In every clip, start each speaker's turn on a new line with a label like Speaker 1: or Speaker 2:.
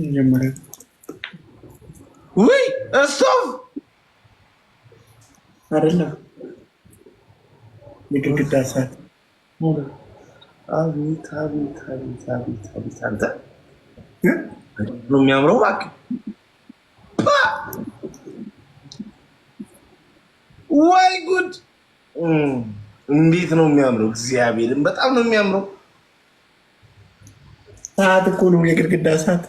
Speaker 1: መጀመሪያ
Speaker 2: ውይ እስቶፍ
Speaker 1: አይደለም የግድግዳ እሳት።
Speaker 2: አቤት አቤት አቤት አቤት አቤት! አንተ ነው የሚያምረው። እባክህ ወይ ጉድ! እንዴት ነው የሚያምረው! እግዚአብሔርን በጣም ነው የሚያምረው።
Speaker 1: ሰዓት እኮ ነው የግድግዳ እሳት።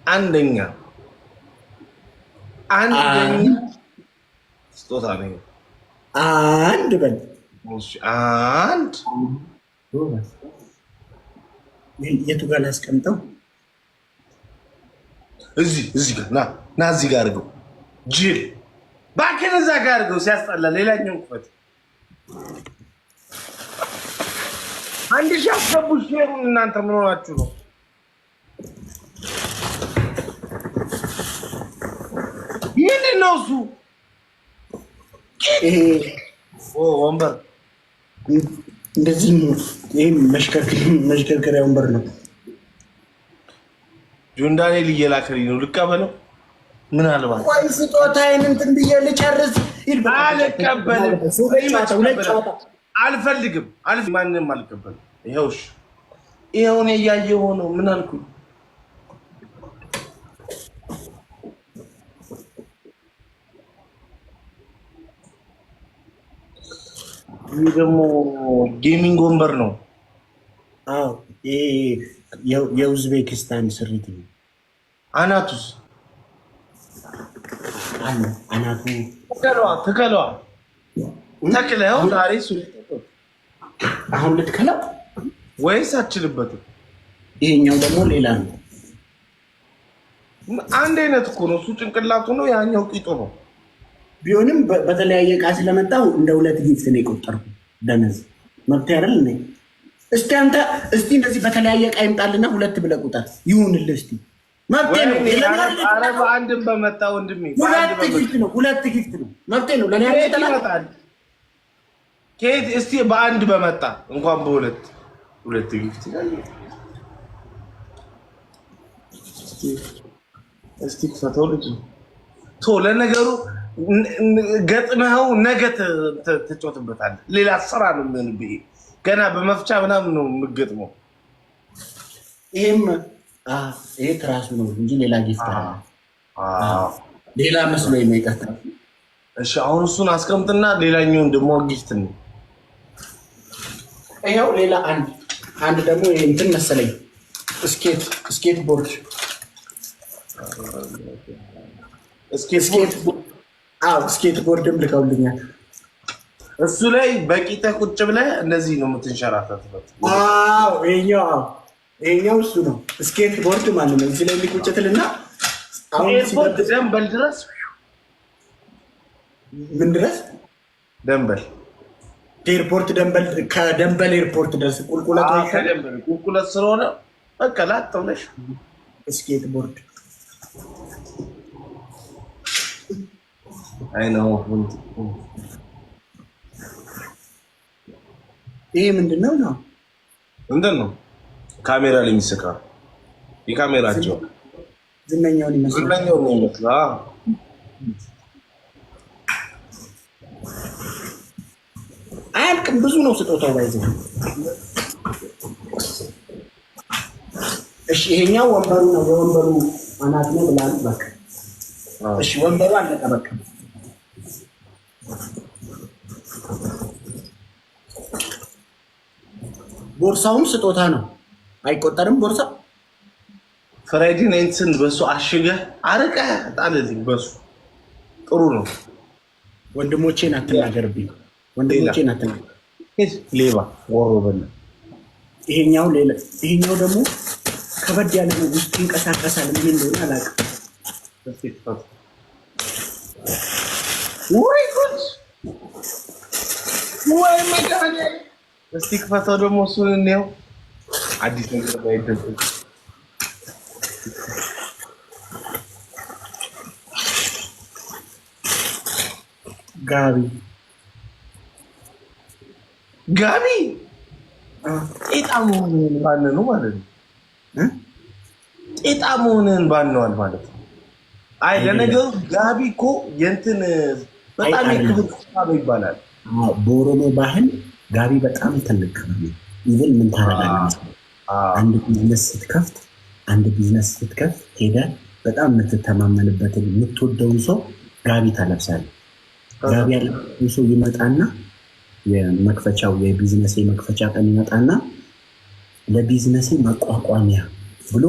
Speaker 2: አንደኛ ስጦታ ነው።
Speaker 1: አንድ በል
Speaker 2: አንድ
Speaker 1: የቱ ጋር ላስቀምጠው?
Speaker 2: እዚህ ጋር ና እዚህ ጋር አድርገው። ጅል እባክህን እዛ ጋር አድርገው። ሲያስጠላ። ሌላኛው ክፈት። አንድ ሺህ አስገቡ። ሼሩን እናንተ ምን ሆናችሁ ነው? ምንድን ነው እሱ? ወንበር
Speaker 1: እንደዚህ ይህ መሽከርከሪያ ወንበር ነው።
Speaker 2: ጆን ዳንኤል እየላከልኝ ነው። ልቀበለው? ምናልባት
Speaker 1: ቆይ ስጦታዬን እንትን ብዬ ልጨርስ።
Speaker 2: አልቀበልም። አልፈልግም። ማንንም አልቀበልም። ይኸውሽ ይኸውን እያየሁ ነው። ምን አልኩኝ? ይህ ደግሞ ጌሚንግ ወንበር ነው።
Speaker 1: አዎ የኡዝቤኪስታን ስሪት ነው።
Speaker 2: አናቱስ?
Speaker 1: አናቱ
Speaker 2: ትከለዋ ተክለው ዛሬ
Speaker 1: አሁን ልትከለው
Speaker 2: ወይስ አችልበትም?
Speaker 1: ይሄኛው ደግሞ ሌላ ነው።
Speaker 2: አንድ አይነት እኮ ነው። እሱ ጭንቅላቱ ነው፣ ያኛው ቂጡ ነው።
Speaker 1: ቢሆንም በተለያየ ዕቃ ስለመጣው እንደ ሁለት ጊፍት ነው የቆጠርኩ። ደነዝ መብት አይደል እንዴ? እስቲ አንተ እንደዚህ በተለያየ ዕቃ ይምጣልና ሁለት ብለህ ቁጠር። ይሁንልህ እስቲ መብቴ ነው።
Speaker 2: ኧረ በአንድም በመጣ ወንድሜ
Speaker 1: ሁለት ጊፍት ነው መብቴ ነው። ለኔ
Speaker 2: ይመጣል። ከየት እስቲ በአንድ በመጣ እንኳን ሁለት ጊፍት ይላል። እስቲ ፈተው ልጅ ለነገሩ ገጥመኸው ነገ ትጮትበታለህ። ሌላ ስራ ነው የሚሆንብህ። ገና በመፍቻ ምናምን ነው የምገጥመው።
Speaker 1: ይሄ ትራሱ ነው እንጂ ሌላ ጊፍት አለ። ሌላ መስሎኝ ነው። ይቀርታ።
Speaker 2: እሺ አሁን እሱን አስቀምጥና ሌላኛውን ደግሞ ጊፍት ነው።
Speaker 1: ይኸው ሌላ አንድ ደግሞ እንትን መሰለኝ ስኬት ቦርድ ስኬት ቦርድም ልከውልኛል።
Speaker 2: እሱ ላይ በቂጠህ ቁጭ ብለህ እንደዚህ ነው የምትንሸራተትበት።
Speaker 1: ይሄኛው እሱ ነው ስኬት ቦርድ ማለት ነው። እዚህ ላይ የሚቁጭትልና
Speaker 2: ኤርፖርት ደንበል ድረስ
Speaker 1: ምን ድረስ
Speaker 2: ደንበል
Speaker 1: ኤርፖርት ከደንበል ኤርፖርት ድረስ
Speaker 2: ቁልቁለት ስለሆነ በቃ ላጥ ብለሽ
Speaker 1: ስኬት ቦርድ
Speaker 2: ነው።
Speaker 1: ይሄ ምንድነው ነው?
Speaker 2: ምንድን ነው? ካሜራ ላይ የሚሰካ የካሜራቸው
Speaker 1: ዝነኛውን
Speaker 2: ይመስላል።
Speaker 1: አያልቅም። ብዙ ነው ስጦታው ባይዘው። እሺ ይሄኛው ወንበሩ ነው። የወንበሩ አናት ነው ብላል። በቃ እሺ ወንበሩ አለቀ። በቃ ቦርሳውም ስጦታ ነው። አይቆጠርም። ቦርሳ
Speaker 2: ፍራይዲ ናይንትን በሱ አሽገህ አርቀህ ጣልልኝ። በሱ ጥሩ ነው።
Speaker 1: ወንድሞቼን አትናገርብኝ።
Speaker 2: ሌባ ወሮ በለ።
Speaker 1: ይሄኛው ደግሞ ከበድ ያለ ነው። ውስጥ ይንቀሳቀሳል። ምን እንደሆነ አላውቅም።
Speaker 2: ወይ ጉድ! ወይ መድኃኒዓለም! እስቲ ክፈተው ደግሞ እሱን እንየው። አዲስ ነገር ባይደረግ ጋቢ ጤጣሙ ማን ነው ማለት ነው? ጤጣ መሆንህን ባነዋል ማለት ነው። አይ ለነገሩ ጋቢ እኮ የእንትን በጣም የክብር ነው ይባላል።
Speaker 1: በኦሮሞ ባህል ጋቢ በጣም ትልቅ ክብር ነው። ኢቭን ምን ታደርጋለህ? አንድ ቢዝነስ ስትከፍት ሄደህ በጣም የምትተማመንበትን የምትወደውን ሰው ጋቢ ታለብሳለህ። ጋቢ ያለበትን ሰው ይመጣና የቢዝነስ መክፈቻ ቀን ይመጣና ለቢዝነስ መቋቋሚያ ብሎ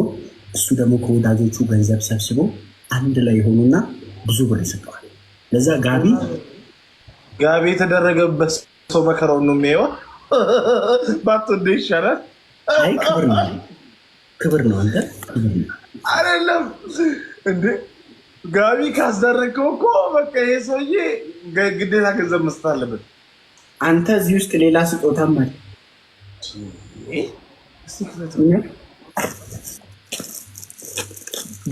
Speaker 1: እሱ ደግሞ ከወዳጆቹ ገንዘብ ሰብስቦ አንድ ላይ የሆኑና ብዙ ብር ይሰጠዋል። ለዛ ጋቢ
Speaker 2: የተደረገበት ሰው መከራውን ነው የሚያየው። ባትወደ ይሻላል።
Speaker 1: አይ ክብር ነው አንተ
Speaker 2: አይደለም እንዴ? ጋቢ ካስደረግከው እኮ በቃ ይሄ ሰውዬ ግዴታ ገንዘብ መስጠት አለበት።
Speaker 1: አንተ እዚህ ውስጥ ሌላ ስጦታም አለ።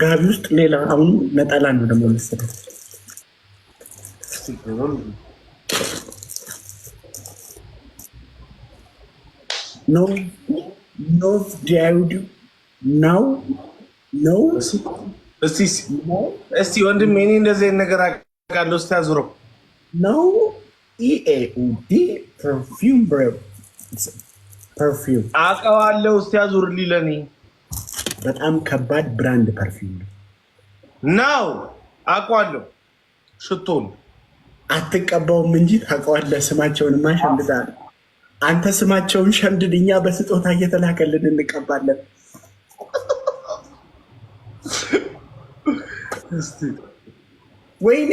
Speaker 1: ጋቢ ውስጥ ሌላ አሁን ነጠላ ነው ደግሞ መሰለህ። ኖ ዲያውዲ ነው
Speaker 2: እስቲ ወንድም እኔ እንደዚህ ነገር አውቃለሁ። እስቲ አዙረው
Speaker 1: ነው ኢኤኡዲ ፐርፊውም
Speaker 2: አውቀዋለሁ። እስቲ አዙርልኝ ለኔ።
Speaker 1: በጣም ከባድ ብራንድ ፐርፊውም
Speaker 2: ነው። አውቀዋለሁ። ሽቶን
Speaker 1: አትቀባውም እንጂ ታውቀዋለህ። ስማቸውንማ ሸምድዳል። አንተ ስማቸውን ሸምድድ፣ እኛ በስጦታ እየተላከልን እንቀባለን። ወይኔ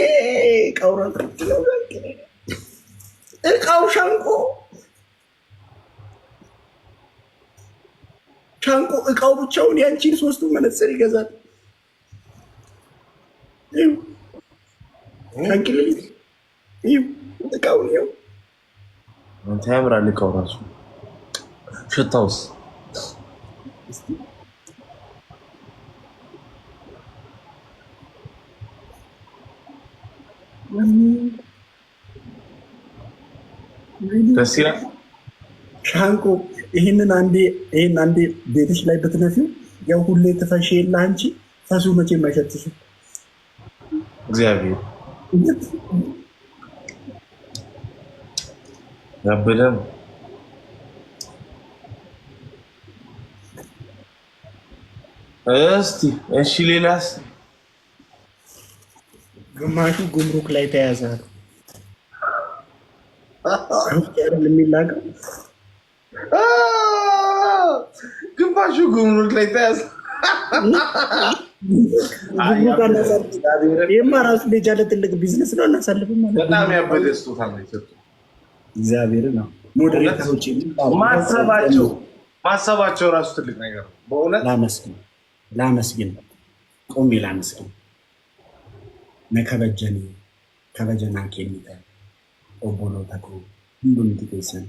Speaker 1: እቃው ሻንቆ እቃው ብቻውን ያንቺን 3ቱ መነጽር ይገዛል። እቃውን ይኸው
Speaker 2: አንተ ያምራል። እቃው ራሱ ሽታውስ ደስ ይላል።
Speaker 1: ሻንቆ ይህን አንዴ ቤትሽ ላይ ብትነፊው ያው ሁሌ ትፈሽ የለ አንቺ ፈሱ መቼም አይሸትሽም።
Speaker 2: እግዚአብሔር ያበደም እስቲ እሺ፣ ሌላስ?
Speaker 1: ግማሹ ጉምሩክ ላይ ተያዘ የሚላቀው
Speaker 2: ግማሹ ጉምሩክ ላይ ተያዘ።
Speaker 1: ይህማ ራሱ የቻለ ትልቅ ቢዝነስ ነው። እናሳልፍም
Speaker 2: በጣም ያበደ ስጦታ ነው የሰጡት።
Speaker 1: እግዚአብሔር ነው። ሞዴሬተሮች
Speaker 2: ማሰባቸው ራሱ ትልቅ ነገር ነው። በእውነት
Speaker 1: ላመስግን ቆሜ ላመስግን ነከበጀን ከበጀና ኬሚተ ኦቦሎ ተኮ ሁሉም ዲቴሰን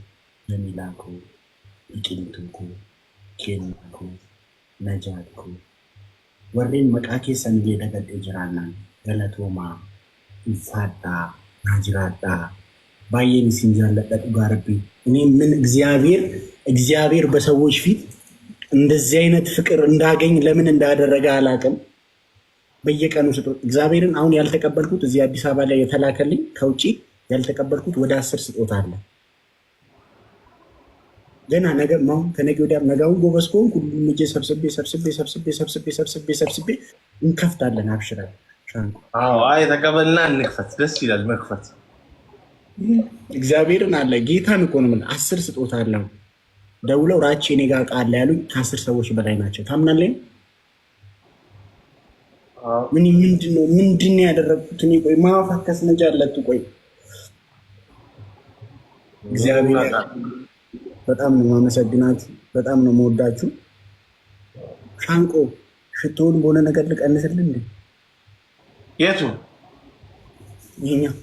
Speaker 1: ለሚላኮ ይቂንቱኮ ኬንኮ ነጃኮ ወሬን መቃኬ ሰንጌ ደገደ ጅራና ገለቶማ ይፋዳ ናጅራዳ ባየን ሲንጃለጠ ጋርቢ እኔ ምን እግዚአብሔር በሰዎች ፊት እንደዚህ አይነት ፍቅር እንዳገኝ ለምን እንዳደረገ አላውቅም። በየቀኑ እግዚአብሔርን አሁን ያልተቀበልኩት እዚህ አዲስ አበባ ላይ የተላከልኝ ከውጭ ያልተቀበልኩት ወደ 10 ስጦታ አለ። ገና ነገ ከነገ ወዲያ ነጋውን ጎበዝ ከሆንኩ ሁሉም ልጄ ሰብስቤ እንከፍታለን። አብሽራል ሻንቆ።
Speaker 2: አይ ተቀበልና እንክፈት። ደስ ይላል መክፈት።
Speaker 1: እግዚአብሔርን አለ ጌታን እኮ ነው። 10 ስጦታ አለው። ደውለው ራቼ እኔ ጋር ቃል ያሉኝ ከ10 ሰዎች በላይ ናቸው። ታምናለኝ? ምንድን ነው ያደረግኩት? እኔ ቆይ ማፋከስ ነጃ አለቱ ቆይ እግዚአብሔር በጣም ነው ማመሰግናችሁ። በጣም ነው መወዳችሁ። ሻንቆ ሽቶውን በሆነ ነገር ልቀንስልን እንዴ?
Speaker 2: የቱ?
Speaker 1: ይሄኛው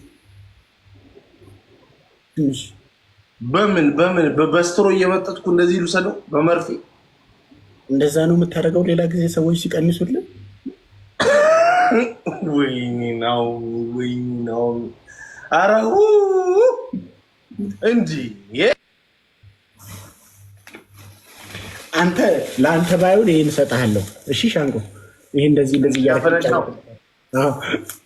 Speaker 1: ትንሽ
Speaker 2: በምን በስትሮ እየመጠጥኩ እንደዚህ ልውሰደው? በመርፌ
Speaker 1: እንደዛ ነው የምታደርገው? ሌላ ጊዜ ሰዎች ሲቀንሱልን
Speaker 2: ወይኔ ነው አረሁ እንጂ
Speaker 1: ለአንተ ባይሆን ይሄን እሰጥሃለሁ። እሺ ሻንቆ፣ ይሄ እንደዚህ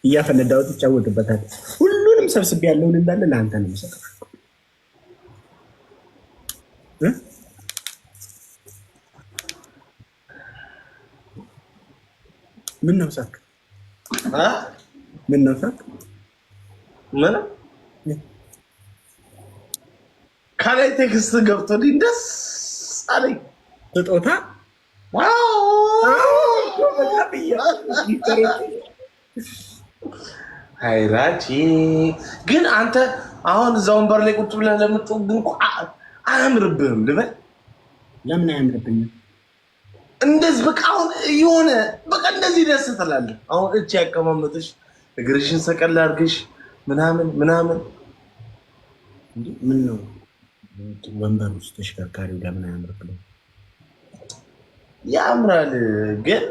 Speaker 1: እያፈነዳው ትጫወትበታል። ሁሉንም ሰብስቤ ያለውን እንዳለ ለአንተ ነው የምሰጠው። ምን ነው ሳክ? ምን ነው ሳክ?
Speaker 2: ምን ከላይ ቴክስት ገብቶልኝ ደስ አለኝ።
Speaker 1: ስጦታ
Speaker 2: ሀይራቺ ግን አንተ አሁን እዛ ወንበር ላይ ቁጭ ብለህ ለምትወግ ግን አያምርብህም ልበል?
Speaker 1: ለምን አያምርብኝም?
Speaker 2: እንደዚህ በቃ አሁን የሆነ በቃ እንደዚህ ደስ ትላለህ። አሁን እቺ ያቀማመጥሽ እግርሽን ሰቀል አድርግሽ ምናምን
Speaker 1: ምን ነው ወንበር ውስጥ ተሽከርካሪው ለምን አያምርብኝም?
Speaker 2: ያምራል ግን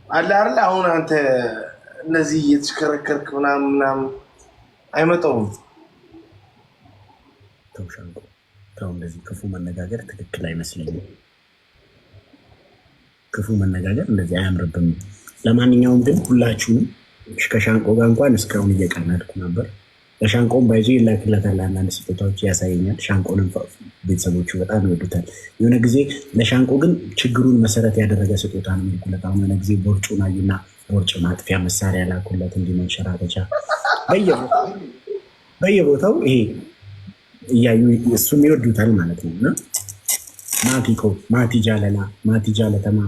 Speaker 2: አለ አይደል? አሁን አንተ እነዚህ እየተሽከረከርክ ምናምን አይመጣውም።
Speaker 1: ተው ሻንቆ ተው፣ እንደዚህ ክፉ መነጋገር ትክክል አይመስለኝም። ክፉ መነጋገር እንደዚህ አያምርብም። ለማንኛውም ግን ሁላችሁም ከሻንቆ ጋር እንኳን እስካሁን እየቀናድኩ ነበር። ለሻንቆም ባይዞ ይላክለታል፣ አንዳንድ ስጦታዎች ያሳየኛል። ሻንቆንም ቤተሰቦቹ በጣም ይወዱታል። የሆነ ጊዜ ለሻንቆ ግን ችግሩን መሰረት ያደረገ ስጦታ ነው የሚልኩለት። አሁን የሆነ ጊዜ ቦርጩን አዩና ቦርጭ ማጥፊያ መሳሪያ ላኩለት፣ እንዲመንሸራተቻ በየቦታው ይሄ እያዩ እሱም ይወዱታል ማለት ነው። እና ማቲ ጃለላ ማቲ ጃለተማ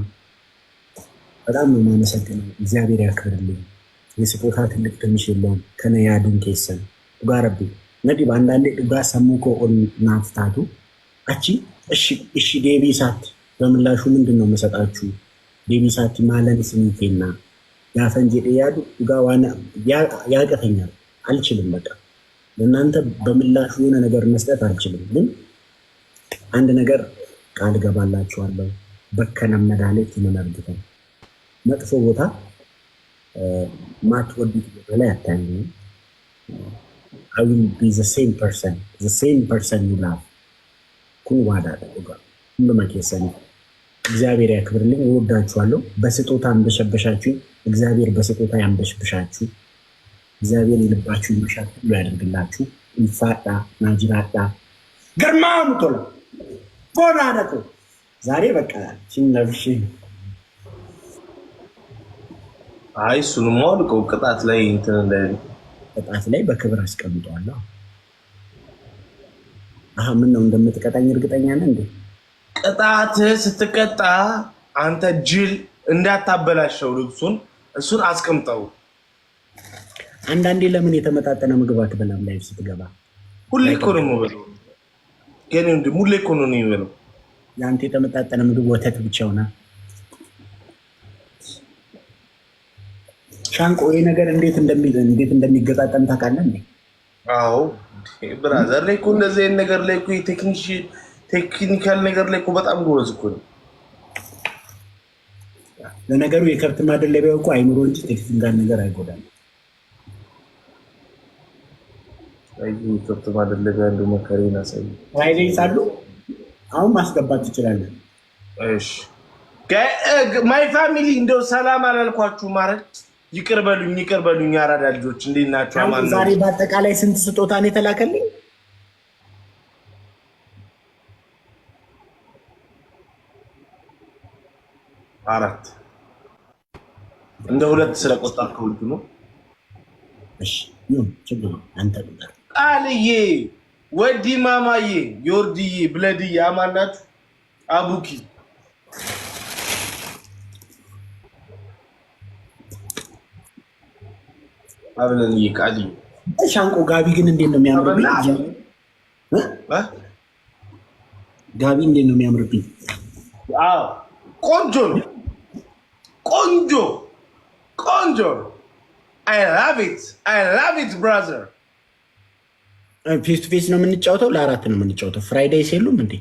Speaker 1: በጣም ነው የማመሰግነው። እግዚአብሔር ያክብርልኝ። የስጦታ ትልቅ ትንሽ የለውም። ከነያዱን ኬሰን ዱጋረቢ ነዲ በአንዳንዴ ዱጋ ሰሙኮ ናፍታቱ አቺ እሺ ዴቢ ሳት በምላሹ ምንድን ነው መሰጣችሁ? ዴቢ ሳት ማለን ስሚቴና ያፈንጄ ያዱ ዱጋ ዋና ያቀተኛል። አልችልም። በቃ ለእናንተ በምላሹ የሆነ ነገር መስጠት አልችልም። ግን አንድ ነገር ቃል ገባላችኋለሁ። በከነም መድኃኒት ይመነርግተን መጥፎ ቦታ ማትወዱት ቦታ ላይ አታዩኝም። I will be the same person you love ኩን ዋዳ ሁሉ መኬሰኒ እግዚአብሔር ያክብርልኝ። እወዳችኋለሁ። በስጦታ አንበሸበሻችሁ፣ እግዚአብሔር በስጦታ ያንበሽብሻችሁ። እግዚአብሔር የልባችሁ መሻት ሁሉ ያደርግላችሁ። ይፋጣ ናጅራጣ ግርማ ሙቶላ ቦናነቱ ዛሬ በቃ ሲነብሽ
Speaker 2: አይ እሱንም አውልቀው ቅጣት ላይ እንትን እንዳይል
Speaker 1: ቅጣት ላይ በክብር አስቀምጠዋለሁ። ምን ነው እንደምትቀጣኝ እርግጠኛ ነህ እንዴ?
Speaker 2: ቅጣት ስትቀጣ አንተ ጅል እንዳታበላሸው ልብሱን እሱን አስቀምጠው።
Speaker 1: አንዳንዴ ለምን የተመጣጠነ ምግብ አትበላም? ላይ ስትገባ
Speaker 2: ሁሌ እኮ ነው የምበላው። ግን ሁሌ እኮ ነው የምበላው።
Speaker 1: የአንተ የተመጣጠነ ምግብ ወተት ብቻ ሆና ሻንቆ ይሄ ነገር እንዴት እንደሚገጣጠም ታውቃለህ እንዴ?
Speaker 2: አዎ ብራዘር ላይ እኮ እንደዚህ አይነት ነገር ላይ እኮ ቴክኒካል ነገር ላይ እኮ በጣም ጎበዝ እኮ ነው።
Speaker 1: ለነገሩ የከብት ማደለቢያው እኮ አይምሮ እንጂ ቴክኒካል ነገር አይጎዳም።
Speaker 2: አይ የከብት ማደለቢያ እንደው መከሬን አሳይ
Speaker 1: ዋይሌ ሳሉ አሁን ማስገባት ትችላለህ።
Speaker 2: እሺ ማይ ፋሚሊ እንደው ሰላም አላልኳችሁ ማለት ይቅር በሉኝ። አራዳ ልጆች እንዴት ናችሁ? አማን ነው።
Speaker 1: ዛሬ በአጠቃላይ ስንት ስጦታ ነው የተላከልኝ?
Speaker 2: አራት እንደ ሁለት ስለቆጠርከው ልክ ነው።
Speaker 1: እሺ ነው ችግር ነው። አንተ ቁጥር
Speaker 2: ቃልዬ ወዲ ማማዬ ዮርዲዬ ብለድዬ አማን ናችሁ? አቡኪ አብለን ይቃል
Speaker 1: ሻንቆ ጋቢ ግን እንዴት ነው የሚያምርብኝ? ጋቢ እንዴት ነው የሚያምርብኝ?
Speaker 2: አዎ ቆንጆ I love it brother።
Speaker 1: ፌስ ቱ ፌስ ነው የምንጫወተው። ለአራት ነው የምንጫወተው። ፍራይዴይስ የሉም እንዴ?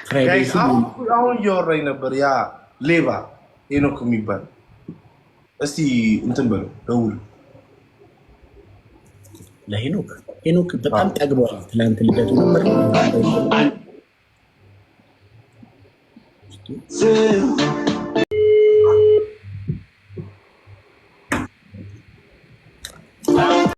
Speaker 1: ፍራይዴይስ
Speaker 2: አሁን እያወራኝ ነበር ያ ሌባ ሄኖክ የሚባል። እስቲ እንትን በለው ደውል ሄኖክ በጣም ጠግቧል። ትላንት ልደቱ ነበር።